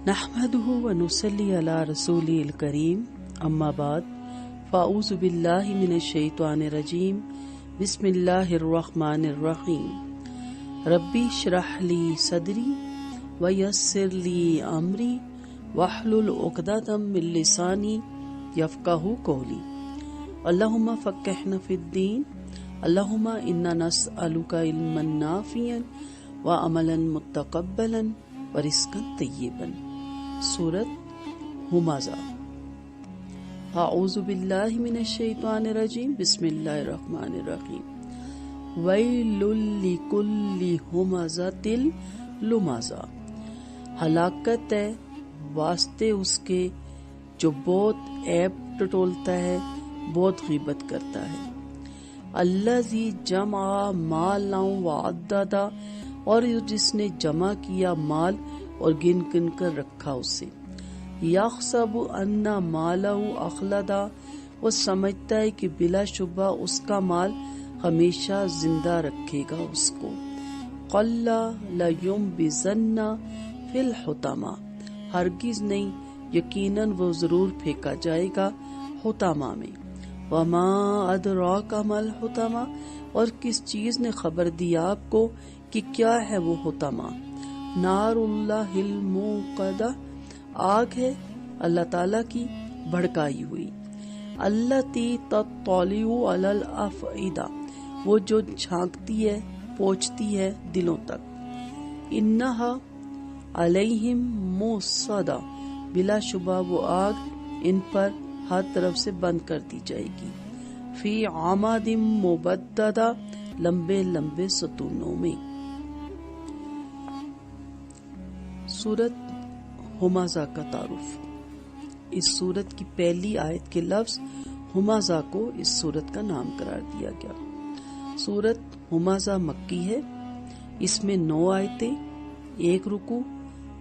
نحمده ونصلي على رسوله الكريم اما بعد فاعوذ بالله من الشیطان الرجیم بسم اللہ الرحمن الرحیم ربی اشرح لی صدری ویسر لی امری واحلل عقدۃ من لسانی یفقہوا قولی اللہم فقہنا فی الدین اللہم انا نسألک علما نافعا وعملا متقبلا ورزقا طیبا۔ سورۃ ہمزہ۔ اعوذ باللہ من الشیطان الرجیم بسم اللہ الرحمن الرحیم ویل لکل ہمزۃ لمزہ، ہلاکت ہے واسطے اس کے جو بہت عیب ٹٹولتا ہے، بہت غیبت کرتا ہے۔ الذی جمع مالا وعددا، اور جس نے جمع کیا مال اور گن گن کر رکھا اسے۔ یحسب ان مالہ اخلدا، وہ سمجھتا ہے کہ بلا شبہ اس کا مال ہمیشہ زندہ رکھے گا اس کو۔ قلا لینبذن فی الحطمہ، ہرگز نہیں، یقیناً وہ ضرور پھینکا جائے گا حطمہ میں۔ وما ادراک ما الحطمہ، اور کس چیز نے خبر دی آپ کو کہ کیا ہے وہ حطمہ۔ نار اللہ الموقدہ، آگ ہے اللہ تعالیٰ کی بھڑکائی ہوئی۔ التی تطلع علی الافئدہ، وہ جو جھانکتی ہے، پہنچتی ہے دلوں تک۔ انہا علیہم موصدہ، بلا شبہ وہ آگ ان پر ہر طرف سے بند کر دی جائے گی۔ فی عمد ممددہ، لمبے لمبے ستونوں میں۔ سورت ہمزہ کا تعارف۔ اس سورت کی پہلی آیت کے لفظ ہمزہ کو اس سورت کا نام قرار دیا گیا۔ سورت ہمزہ مکی ہے، اس میں 9 آیتیں، 1 رکوع،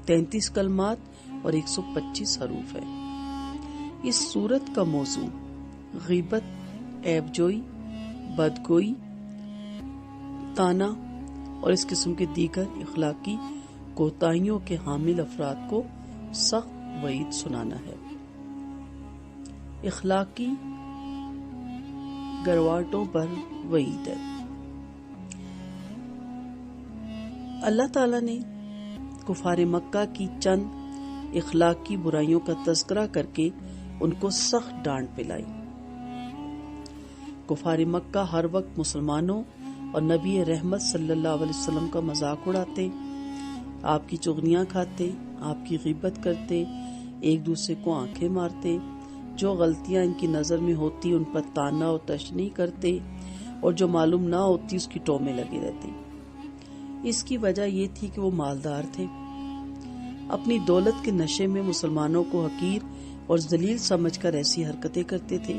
33 کلمات اور 125 حروف ہے۔ اس سورت کا موضوع غیبت، عیب جوئی، بدگوئی، طعنہ اور اس قسم کے دیگر اخلاقی کوتاہیوں کے حامل افراد کو سخت وعید سنانا ہے۔ اخلاقی گرواٹوں پر وعید ہے۔ اللہ تعالیٰ نے کفار مکہ کی چند اخلاقی برائیوں کا تذکرہ کر کے ان کو سخت ڈانٹ پلائی۔ کفار مکہ ہر وقت مسلمانوں اور نبی رحمت صلی اللہ علیہ وسلم کا مذاق اڑاتے، آپ کی چغلیاں کھاتے، آپ کی غیبت کرتے، ایک دوسرے کو آنکھیں مارتے، جو غلطیاں ان کی نظر میں ہوتی ان پر طعنہ اور تشنیع کرتے، اور جو معلوم نہ ہوتی اس کی ٹو میں لگے رہتے۔ اس کی وجہ یہ تھی کہ وہ مالدار تھے، اپنی دولت کے نشے میں مسلمانوں کو حقیر اور ذلیل سمجھ کر ایسی حرکتیں کرتے تھے۔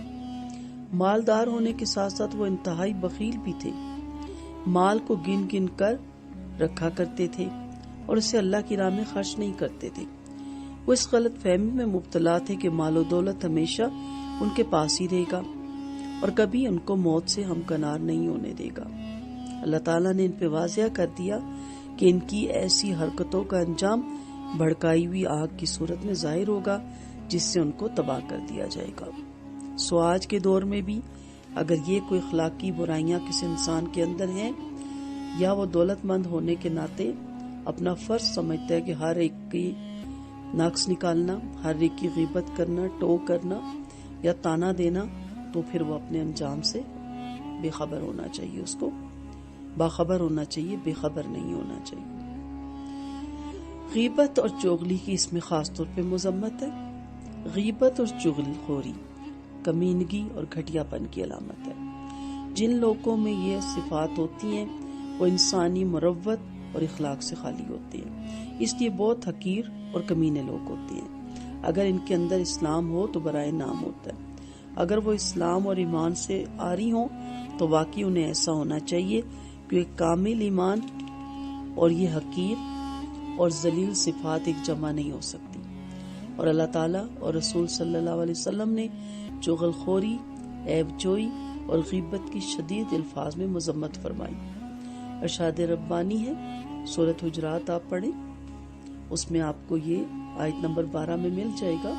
مالدار ہونے کے ساتھ ساتھ وہ انتہائی بخیل بھی تھے، مال کو گن گن کر رکھا کرتے تھے اور اسے اللہ کی راہ میں خرچ نہیں کرتے تھے۔ وہ اس غلط فہمی میں مبتلا تھے کہ مال و دولت ہمیشہ ان کے پاس ہی رہے گا اور کبھی ان کو موت سے ہمکنار نہیں ہونے دے گا۔ اللہ تعالیٰ نے ان پہ واضح کر دیا کہ ان کی ایسی حرکتوں کا انجام بھڑکائی ہوئی آگ کی صورت میں ظاہر ہوگا، جس سے ان کو تباہ کر دیا جائے گا۔ سو آج کے دور میں بھی اگر یہ کوئی اخلاقی برائیاں کسی انسان کے اندر ہیں، یا وہ دولت مند ہونے کے ناطے اپنا فرض سمجھتا ہے کہ ہر ایک کی نقص نکالنا، ہر ایک کی غیبت کرنا، ٹو کرنا یا طعنہ دینا، تو پھر وہ اپنے انجام سے بے خبر ہونا چاہیے، اس کو باخبر ہونا چاہیے، بے خبر نہیں ہونا چاہیے۔ غیبت اور چغلی کی اس میں خاص طور پہ مذمت ہے۔ غیبت اور چغل خوری کمینگی اور گھٹیا پن کی علامت ہے۔ جن لوگوں میں یہ صفات ہوتی ہیں وہ انسانی مروت اور اخلاق سے خالی ہوتے ہیں، اس لیے بہت حقیر اور کمینے لوگ ہوتے ہیں۔ اگر ان کے اندر اسلام ہو تو برائے نام ہوتا ہے، اگر وہ اسلام اور ایمان سے آری ہوں تو واقعی انہیں ایسا ہونا چاہیے کہ ایک کامل ایمان اور یہ حقیر اور ذلیل صفات ایک جمع نہیں ہو سکتی۔ اور اللہ تعالیٰ اور رسول صلی اللہ علیہ وسلم نے چغل خوری، عیب جوئی اور غیبت کی شدید الفاظ میں مذمت فرمائی۔ ارشاد ربانی ہے، سورۃ حجرات آپ پڑھیں۔ اس میں آپ کو یہ آیت نمبر 12 میں مل جائے گا۔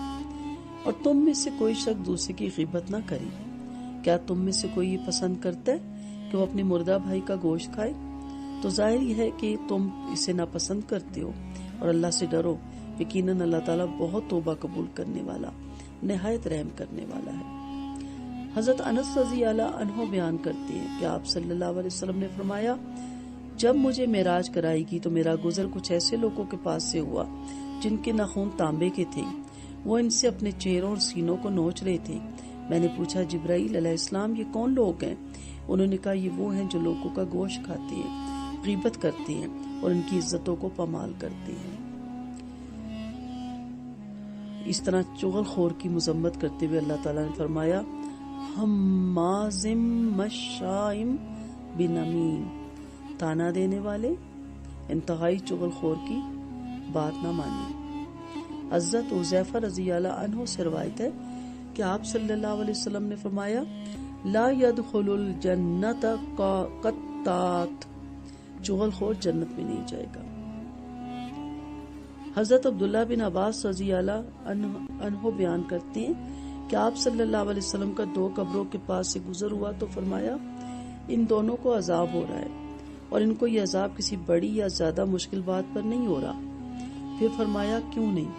اور تم میں سے کوئی شخص دوسرے کی غیبت نہ کرے۔ کیا تم میں سے کوئی یہ پسند کرتا ہے کہ وہ اپنے مردہ بھائی کا گوشت کھائے؟ تو ظاہر یہ ہے کہ تم اسے ناپسند کرتے ہو، اور اللہ سے ڈرو، یقیناً اللہ تعالیٰ بہت توبہ قبول کرنے والا، نہایت رحم کرنے والا ہے۔ حضرت انس رضی اللہ عنہ بیان کرتے ہیں کہ آپ صلی اللہ علیہ وسلم نے فرمایا، جب مجھے معراج کرائی گی تو میرا گزر کچھ ایسے لوگوں کے پاس سے ہوا جن کے ناخن تانبے کے تھے، وہ ان سے اپنے چہروں اور سینوں کو نوچ رہے تھے۔ میں نے پوچھا، جبرائیل علیہ السلام یہ کون لوگ ہیں؟ انہوں نے کہا، یہ وہ ہیں جو لوگوں کا گوشت کھاتے ہیں، غیبت کرتے ہیں اور ان کی عزتوں کو پامال کرتے ہیں۔ اس طرح چغل خور کی مذمت کرتے ہوئے اللہ تعالیٰ نے فرمایا، ہمازم مشائم بنمیم، تانا دینے والے، انتہائی چغل خور کی بات نہ مانی۔ حضرت حذیفہ رضی اللہ عنہ سے روایت ہے کہ آپ صلی اللہ علیہ وسلم نے فرمایا، لا يدخل الجنت قطات، چغل خور جنت میں نہیں جائے گا۔ حضرت عبداللہ بن عباس رضی اللہ عنہ بیان کرتے ہیں کہ آپ صلی اللہ علیہ وسلم کا 2 قبروں کے پاس سے گزر ہوا تو فرمایا، ان دونوں کو عذاب ہو رہا ہے، اور ان کو یہ عذاب کسی بڑی یا زیادہ مشکل بات پر نہیں ہو رہا۔ پھر فرمایا، کیوں نہیں؟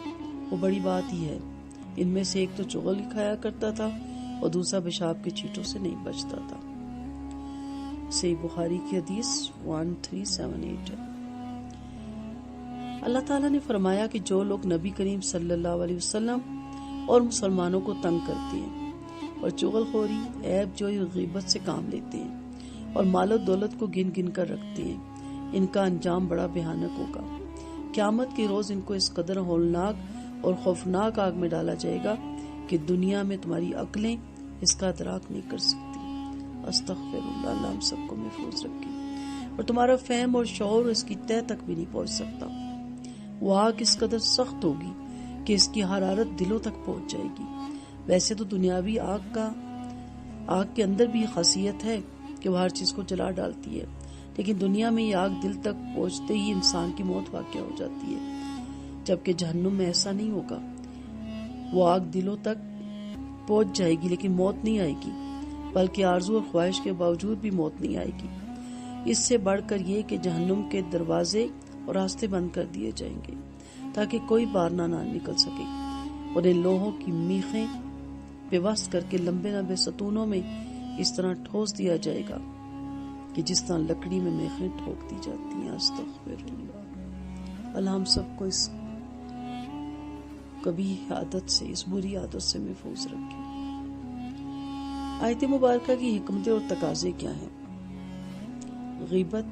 وہ بڑی بات ہی ہے، ان میں سے ایک تو چغل ہی کھایا کرتا تھا اور دوسرا پیشاب کے چیٹوں سے نہیں بچتا تھا۔ صحیح بخاری کی حدیث 1378 ہے۔ اللہ تعالیٰ نے فرمایا کہ جو لوگ نبی کریم صلی اللہ علیہ وسلم اور مسلمانوں کو تنگ کرتے ہیں اور چغل خوری، عیب جوئی اور غیبت سے کام لیتے ہیں اور مال و دولت کو گن گن کر رکھتے ہیں، ان کا انجام بڑا بھیانک ہوگا۔ قیامت کے روز ان کو اس قدر ہولناک اور خوفناک آگ میں ڈالا جائے گا کہ دنیا میں تمہاری عقلیں اس کا ادراک نہیں کر سکتی۔ استغفر اللہ، اللہ ہم سب کو محفوظ رکھے، اور تمہارا فہم اور شعور اس کی تہ تک بھی نہیں پہنچ سکتا۔ وہ آگ اس قدر سخت ہوگی کہ اس کی حرارت دلوں تک پہنچ جائے گی۔ ویسے تو دنیاوی آگ کے اندر بھی خاصیت ہے کہ وہ ہر چیز کو جلا ڈالتی ہے، لیکن دنیا میں یہ آگ دل تک پہنچتے ہی انسان کی موت واقع ہو جاتی ہے، جبکہ جہنم میں ایسا نہیں ہوگا۔ وہ آگ دلوں تک پہنچ جائے گی لیکن موت نہیں آئے گی، بلکہ آرزو اور خواہش کے باوجود بھی موت نہیں آئے گی۔ اس سے بڑھ کر یہ کہ جہنم کے دروازے اور راستے بند کر دیے جائیں گے تاکہ کوئی بارنہ نہ نکل سکے، اور ان لوہوں کی میخیں پیوست کر کے لمبے لمبے ستونوں میں اس طرح ٹھوس دیا جائے گا کہ جس طرح لکڑی میں میخیں ٹھوک دی جاتی ہیں۔ استغفر اللہ، اللہ ہم سب کو اس کبھی عادت سے، اس بری عادت سے محفوظ رکھے۔ آیت مبارکہ کی حکمتیں اور تقاضے کیا ہیں؟ غیبت،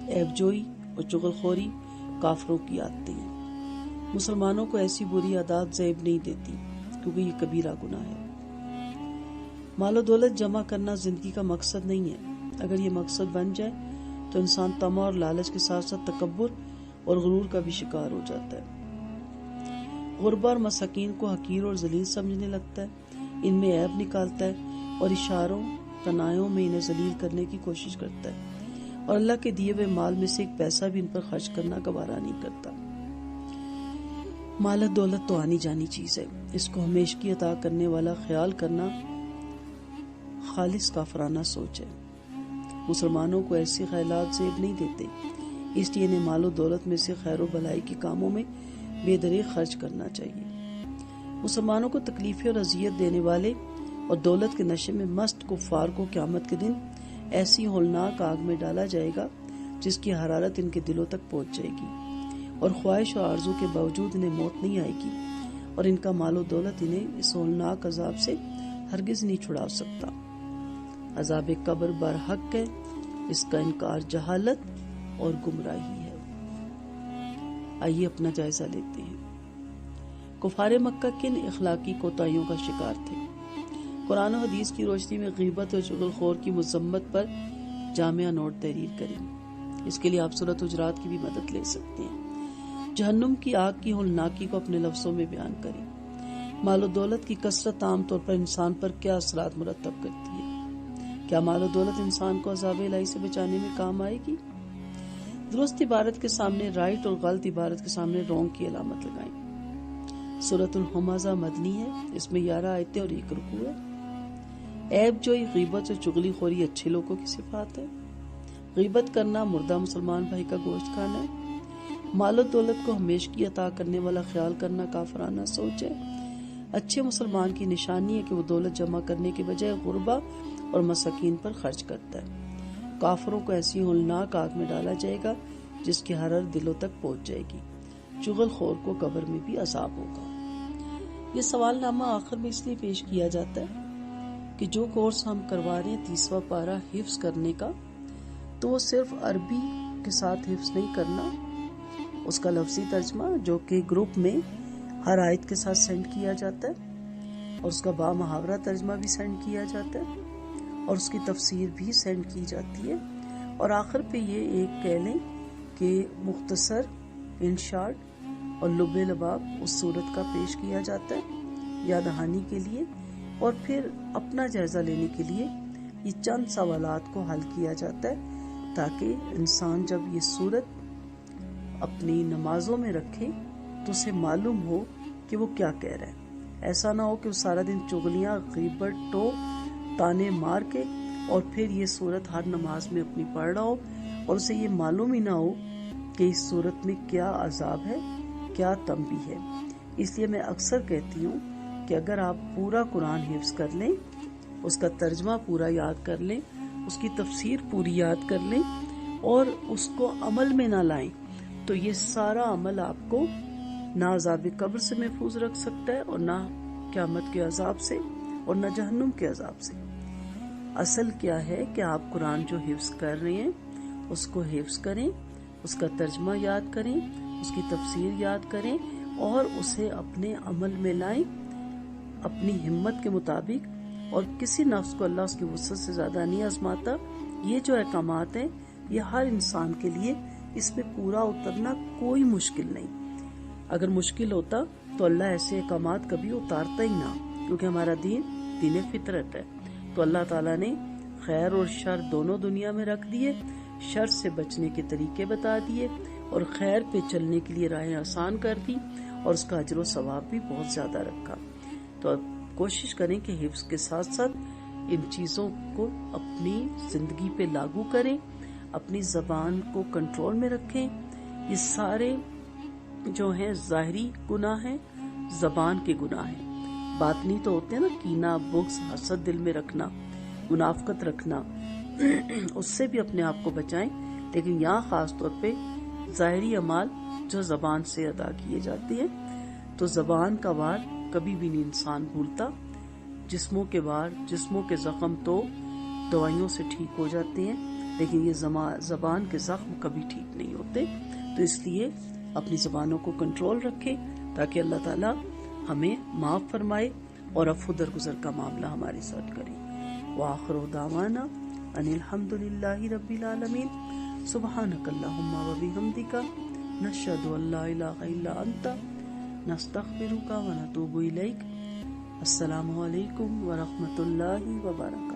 عیب جوئی اور چغل خوری کافروں کی عادتیں ہیں۔ مسلمانوں کو ایسی بری عادات زیب نہیں دیتی کیونکہ یہ کبیرہ گناہ ہے۔ مال و دولت جمع کرنا زندگی کا مقصد نہیں ہے۔ اگر یہ مقصد بن جائے تو انسان طمع اور لالچ کے ساتھ ساتھ تکبر اور غرور کا بھی شکار ہو جاتا ہے۔ غربا اور مساکین کو حقیر اور ذلیل سمجھنے لگتا ہے، ان میں عیب نکالتا ہے اور اشاروں کنایوں میں انہیں ذلیل کرنے کی کوشش کرتا ہے، اور اللہ کے دیے ہوئے مال میں سے ایک پیسہ بھی ان پر خرچ کرنا گوارا نہیں کرتا۔ مال دولت تو آنی جانی چیز ہے، اس کو ہمیشگی عطا کرنے والا خیال کرنا خالص کافرانہ سوچ ہے۔ مسلمانوں کو ایسے خیالات زیب نہیں دیتے، اس لیے انہیں مال و دولت میں سے خیر و بھلائی کے کاموں میں بے دریغ خرچ کرنا چاہیے۔ مسلمانوں کو تکلیفیں اور اذیت دینے والے اور دولت کے نشے میں مست کفار کو قیامت کے دن ایسی ہولناک آگ میں ڈالا جائے گا جس کی حرارت ان کے دلوں تک پہنچ جائے گی، اور خواہش اور آرزو کے باوجود انہیں موت نہیں آئے گی، اور ان کا مال و دولت انہیں اس ہولناک عذاب سے ہرگز نہیں چھڑا سکتا۔ عذاب قبر برحق ہے، اس کا انکار جہالت اور گمراہی ہے۔ آئیے اپنا جائزہ لیتے ہیں۔ کفار مکہ کن اخلاقی کوتاہیوں کا شکار تھے؟ قرآن و حدیث کی روشنی میں غیبت اور چغل خور کی مذمت پر جامعہ نوٹ تحریر کریں۔ اس کے لیے آپ سورۃ حجرات کی بھی مدد لے سکتے ہیں۔ جہنم کی آگ کی ہولناکی کو اپنے لفظوں میں بیان کریں۔ مال و دولت کی کثرت عام طور پر انسان پر کیا اثرات مرتب کرتی ہے؟ کیا مال و دولت انسان کو عذاب الہی سے بچانے میں کام آئے گی؟ درست عبارت کے سامنے رائٹ اور غلط عبارت کے سامنے رونگ کی علامت لگائیں۔ سورۃ الہمزہ مدنی ہے، اس میں 11 آیتیں اور 1 رکوع ہے۔ عیب جوئی، غیبت اور چغلی خوری اچھے لوگوں کی صفات ہے۔ غیبت کرنا مردہ مسلمان بھائی کا گوشت کھانا ہے۔ مال و دولت کو ہمیشگی عطا کرنے والا خیال کرنا کافرانہ سوچ ہے۔ اچھے مسلمان کی نشانی ہے کہ وہ دولت جمع کرنے کے بجائے غربا اور مساکین پر خرچ کرتا ہے۔ کافروں کو ایسی ہولناک آگ میں ڈالا جائے گا جس کی حرارت دلوں تک پہنچ جائے گی۔ چغل خور کو قبر میں بھی عذاب ہوگا۔ یہ سوال نامہ آخر میں اس لیے پیش کیا جاتا ہے کہ جو کورس ہم کروا رہے ہیں 30واں پارہ حفظ کرنے کا، تو وہ صرف عربی کے ساتھ حفظ نہیں کرنا، اس کا لفظی ترجمہ جو کہ گروپ میں ہر آیت کے ساتھ سینڈ کیا جاتا ہے، اور اس کا با محاورہ ترجمہ بھی سینڈ کیا جاتا ہے، اور اس کی تفسیر بھی سینڈ کی جاتی ہے، اور آخر پہ یہ ایک کہہ لیں کہ مختصر ان شارٹ اور لب لباب اس صورت کا پیش کیا جاتا ہے یاد دہانی کے لیے، اور پھر اپنا جائزہ لینے کے لیے یہ چند سوالات کو حل کیا جاتا ہے تاکہ انسان جب یہ صورت اپنی نمازوں میں رکھے تو اسے معلوم ہو کہ وہ کیا کہہ رہا ہے۔ ایسا نہ ہو کہ وہ سارا دن چغلیاں، غیبت، ٹو تانے مار کے اور پھر یہ صورت ہر نماز میں اپنی پڑھ رہا ہو اور اسے یہ معلوم ہی نہ ہو کہ اس صورت میں کیا عذاب ہے، کیا تنبیہ ہے۔ اس لیے میں اکثر کہتی ہوں کہ اگر آپ پورا قرآن حفظ کر لیں، اس کا ترجمہ پورا یاد کر لیں، اس کی تفسیر پوری یاد کر لیں اور اس کو عمل میں نہ لائیں، تو یہ سارا عمل آپ کو نہ عذاب قبر سے محفوظ رکھ سکتا ہے اور نہ قیامت کے عذاب سے اور نہ جہنم کے عذاب سے۔ اصل کیا ہے کہ آپ قرآن جو حفظ کر رہے ہیں اس کو حفظ کریں، اس کا ترجمہ یاد کریں، اس کی تفسیر یاد کریں اور اسے اپنے عمل میں لائیں اپنی ہمت کے مطابق، اور کسی نفس کو اللہ اس کی وسعت سے زیادہ نہیں آزماتا۔ یہ جو احکامات ہیں یہ ہر انسان کے لیے اس میں پورا اترنا کوئی مشکل نہیں۔ اگر مشکل ہوتا تو اللہ ایسے احکامات کبھی اتارتا ہی نہ، کیونکہ ہمارا دین دین فطرت ہے۔ تو اللہ تعالیٰ نے خیر اور شر دونوں دنیا میں رکھ دیے، شر سے بچنے کے طریقے بتا دیے اور خیر پہ چلنے کے لیے راہیں آسان کر دی، اور اس کا اجر و ثواب بھی بہت زیادہ رکھا۔ تو اب کوشش کریں کہ حفظ کے ساتھ ساتھ ان چیزوں کو اپنی زندگی پہ لاگو کریں، اپنی زبان کو کنٹرول میں رکھیں۔ یہ سارے جو ہیں ظاہری گناہ ہیں، زبان کے گناہ ہیں۔ باطنی تو ہوتے ہیں نا، کینہ، بغض، حسد دل میں رکھنا، منافقت رکھنا، اس سے بھی اپنے آپ کو بچائیں۔ لیکن یہاں خاص طور پہ ظاہری اعمال جو زبان سے ادا کیے جاتے ہیں، تو زبان کا وار کبھی بھی نہیں انسان بھولتا۔ جسموں کے زخم تو دوائیوں سے ٹھیک ہو جاتے ہیں، لیکن یہ زبان کے زخم کبھی ٹھیک نہیں ہوتے۔ تو اس لیے اپنی زبانوں کو کنٹرول رکھیں تاکہ اللہ تعالیٰ ہمیں معاف فرمائے اور عفو درگزر کا معاملہ ہمارے ساتھ کرے۔ وآخر دعوانا ان الحمد للہ رب العالمین۔ سبحانک اللہم و بحمدک، نشہد ان لا الہ الا انت، نستغفرک و نتوب الیک۔ السلام علیکم ورحمۃ اللہ وبرکاتہ۔